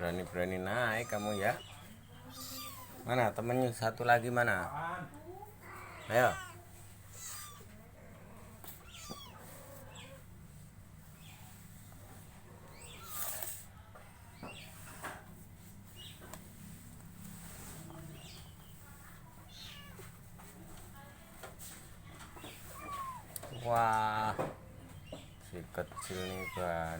Berani-berani naik kamu ya. Mana temennya satu lagi mana? Ayo. Wah, si kecil nih bandel.